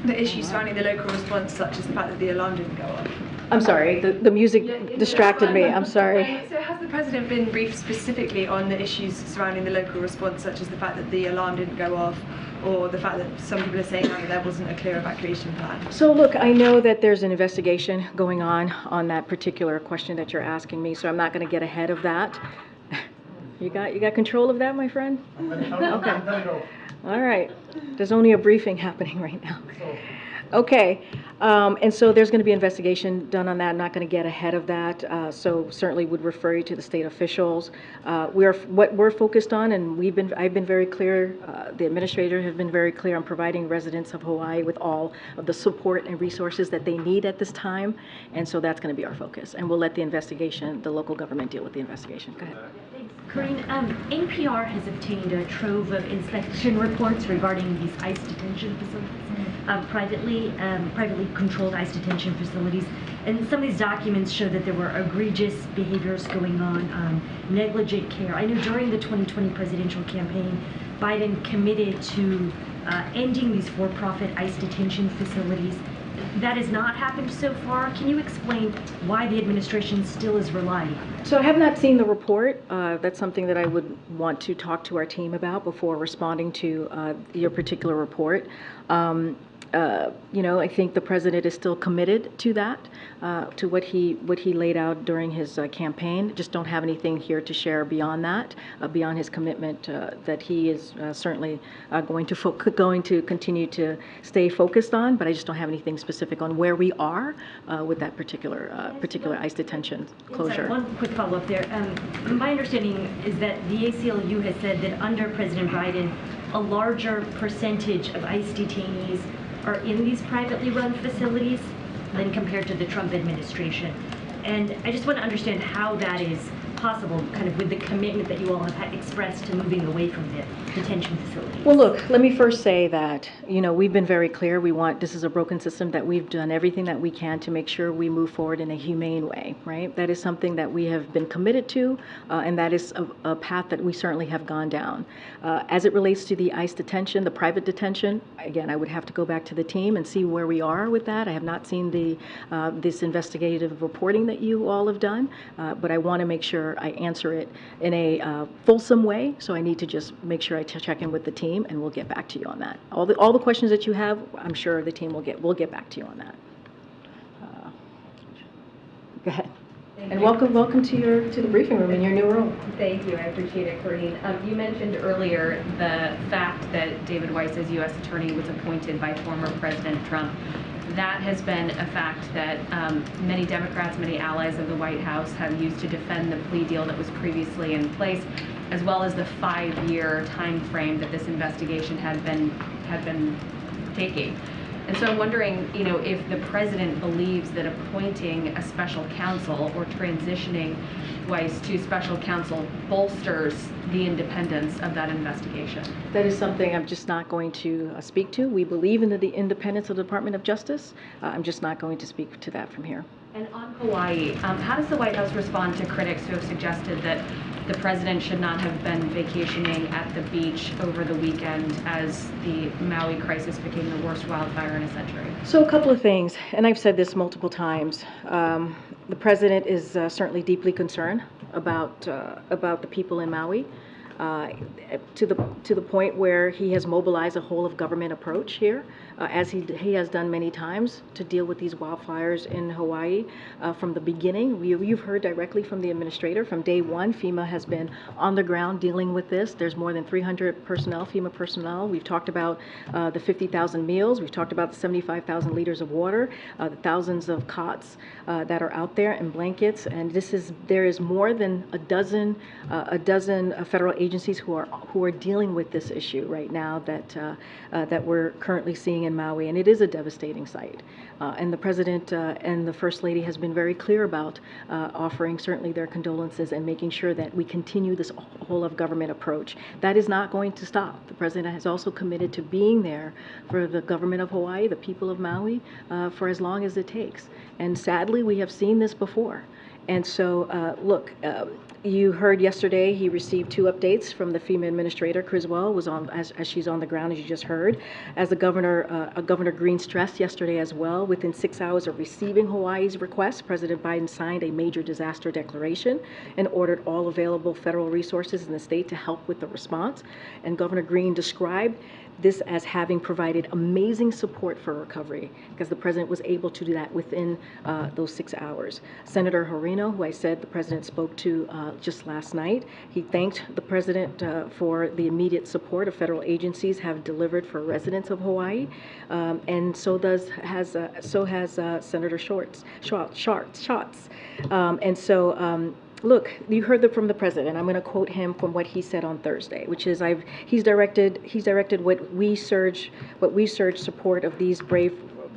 the issues surrounding the local response, such as the fact that the alarm didn't go off? I'm sorry, the music distracted me. I'm sorry. So has the president been briefed specifically on the issues surrounding the local response, such as the fact that the alarm didn't go off, or the fact that some people are saying that there wasn't a clear evacuation plan? So look, I know that there's an investigation going on that particular question that you're asking me, so I'm not going to get ahead of that. You got control of that, my friend? Okay. All right. There's only a briefing happening right now. Okay. And so there's going to be an investigation done on that. I'm not going to get ahead of that. So certainly would refer you to the state officials. What we're focused on, and I've been very clear, the administrator has been very clear on providing residents of Hawaii with all of the support and resources that they need at this time. And so that's going to be our focus. And we'll let the local government deal with the investigation. Go ahead. Corinne, NPR has obtained a trove of inspection reports regarding these ICE detention facilities, privately controlled ICE detention facilities. And some of these documents show that there were egregious behaviors going on, negligent care. I know during the 2020 presidential campaign, Biden committed to ending these for-profit ICE detention facilities. That has not happened so far. Can you explain why the administration still is relying? So I have not seen the report. That's something that I would want to talk to our team about before responding to your particular report. I think the president is still committed to that, to what he laid out during his campaign. Just don't have anything here to share beyond that, beyond his commitment that he is certainly going to continue to stay focused on. But I just don't have anything specific on where we are with that particular ICE detention closure. Sorry, one quick follow-up there. My understanding is that the ACLU has said that under President Biden, a larger percentage of ICE detainees are in these privately run facilities than compared to the Trump administration. And I just want to understand how that is possible, kind of with the commitment that you all have expressed to moving away from the detention facilities. Well, look, let me first say that, we've been very clear. This is a broken system, that we've done everything that we can to make sure we move forward in a humane way, right? That is something that we have been committed to, and that is a path that we certainly have gone down. As it relates to the ICE detention, the private detention, again, I would have to go back to the team and see where we are with that. I have not seen this investigative reporting that you all have done, but I want to make sure I answer it in a fulsome way. So I need to just make sure I check in with the team, and we'll get back to you on that. All the questions that you have, I'm sure the team will get back to you on that. Go ahead. And welcome to the briefing room in your new role. Thank you. I appreciate it, Corinne. You mentioned earlier the fact that David Weiss, as U.S. Attorney, was appointed by former President Trump. That has been a fact that many Democrats, many allies of the White House have used to defend the plea deal that was previously in place, as well as the 5-year time frame that this investigation had been taking. And so I'm wondering, if the president believes that appointing a special counsel or transitioning Weiss to special counsel bolsters the independence of that investigation. That is something I'm just not going to speak to. We believe in the independence of the Department of Justice. I'm just not going to speak to that from here. And on Hawaii, how does the White House respond to critics who have suggested that the president should not have been vacationing at the beach over the weekend as the Maui crisis became the worst wildfire in a century? So a couple of things, and I've said this multiple times. The president is certainly deeply concerned about the people in Maui, to the point where he has mobilized a whole of government approach here, as he has done many times to deal with these wildfires in Hawaii from the beginning. You've heard directly from the administrator from day one. FEMA has been on the ground dealing with this. There's more than 300 FEMA personnel. We've talked about the 50,000 meals. We've talked about the 75,000 liters of water, the thousands of cots that are out there and blankets. And there is more than a dozen federal agencies who are dealing with this issue right now that we're currently seeing in Maui, and it is a devastating sight. And the president and the first lady has been very clear about offering certainly their condolences and making sure that we continue this whole of government approach. That is not going to stop. The president has also committed to being there for the government of Hawaii, the people of Maui, for as long as it takes. And sadly, we have seen this before. And so, look, you heard yesterday he received 2 updates from the FEMA administrator. Criswell was on, as she's on the ground, as you just heard. As Governor Green stressed yesterday as well, within 6 hours of receiving Hawaii's request, President Biden signed a major disaster declaration and ordered all available federal resources in the state to help with the response. And Governor Green described this as having provided amazing support for recovery, because the president was able to do that within those 6 hours. Senator Horino, who I said the president spoke to just last night, he thanked the president for the immediate support of federal agencies have delivered for residents of Hawaii, and so has Senator Schatz. And so. Look, you heard that from the president. I'm going to quote him from what he said on Thursday, which is he's directed what we surge support of these brave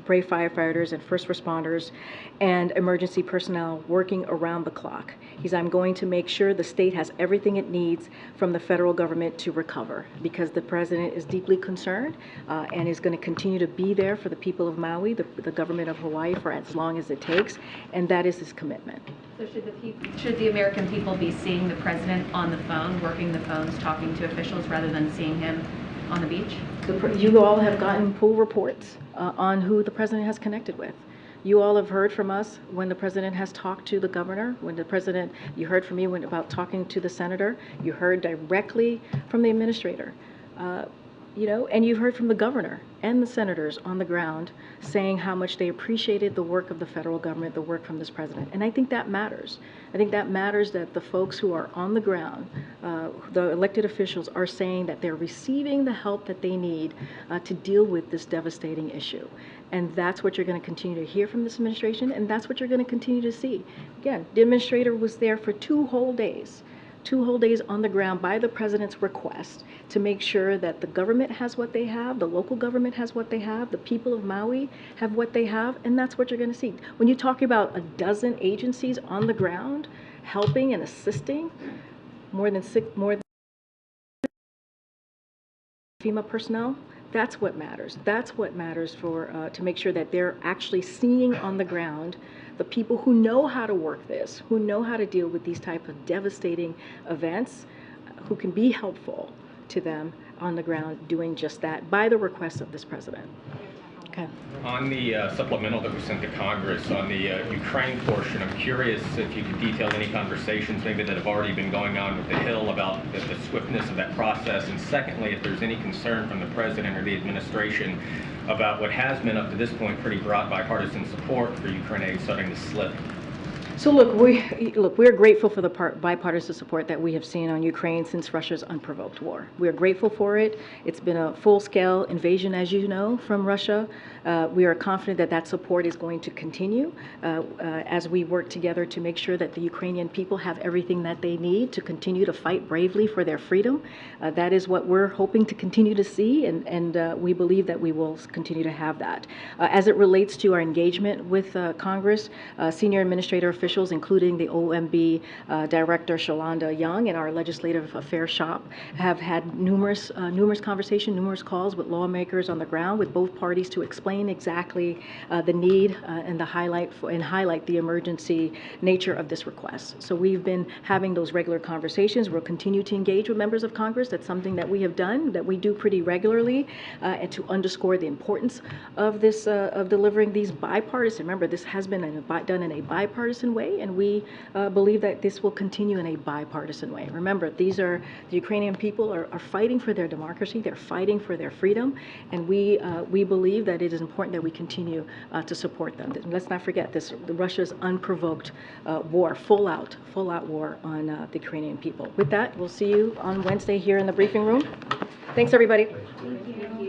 firefighters and first responders and emergency personnel working around the clock. I'm going to make sure the state has everything it needs from the federal government to recover, because the president is deeply concerned and is going to continue to be there for the people of Maui, the government of Hawaii, for as long as it takes, and that is his commitment. So should the American people be seeing the president on the phone, working the phones, talking to officials, rather than seeing him on the beach? You all have gotten full reports on who the president has connected with. You all have heard from us when the president has talked to the governor, you heard from me about talking to the senator, you heard directly from the administrator. You know, and you've heard from the governor and the senators on the ground saying how much they appreciated the work of the federal government, the work from this president. And I think that matters. I think that matters that the folks who are on the ground, the elected officials, are saying that they're receiving the help that they need to deal with this devastating issue. And that's what you're going to continue to hear from this administration, and that's what you're going to continue to see. Again, the administrator was there for 2 whole days on the ground by the president's request to make sure that the government has what they have, the local government has what they have, the people of Maui have what they have, and that's what you're going to see. When you talk about a dozen agencies on the ground helping and assisting, more than FEMA personnel, that's what matters. That's what matters for to make sure that they're actually seeing on the ground the people who know how to work this, who know how to deal with these type of devastating events, who can be helpful to them on the ground doing just that by the request of this president. Okay. On the supplemental that was sent to Congress on the Ukraine portion, I'm curious if you could detail any conversations maybe that have already been going on with the Hill about the swiftness of that process, and secondly, if there's any concern from the president or the administration about what has been up to this point pretty broad bipartisan support for Ukraine aid starting to slip. So look, we're grateful for the bipartisan support that we have seen on Ukraine since Russia's unprovoked war. We're grateful for it. It's been a full-scale invasion, as you know, from Russia. We are confident that that support is going to continue as we work together to make sure that the Ukrainian people have everything that they need to continue to fight bravely for their freedom. That is what we're hoping to continue to see, and we believe that we will continue to have that. As it relates to our engagement with Congress, senior administrator officials, including the OMB Director Shalonda Young and our Legislative Affairs shop, have had numerous conversations, numerous calls with lawmakers on the ground with both parties to explain exactly the need and highlight the emergency nature of this request. So we've been having those regular conversations. We'll continue to engage with members of Congress. That's something that we have done, that we do pretty regularly, and to underscore the importance of this, of delivering these bipartisan. Remember, this has been done in a bipartisan way, and we believe that this will continue in a bipartisan way. Remember, the Ukrainian people are fighting for their democracy, they're fighting for their freedom, and we believe that it is important that we continue to support them. Let's not forget this, Russia's unprovoked war, full-out war on the Ukrainian people. With that, we'll see you on Wednesday here in the briefing room. Thanks, everybody. Thank you.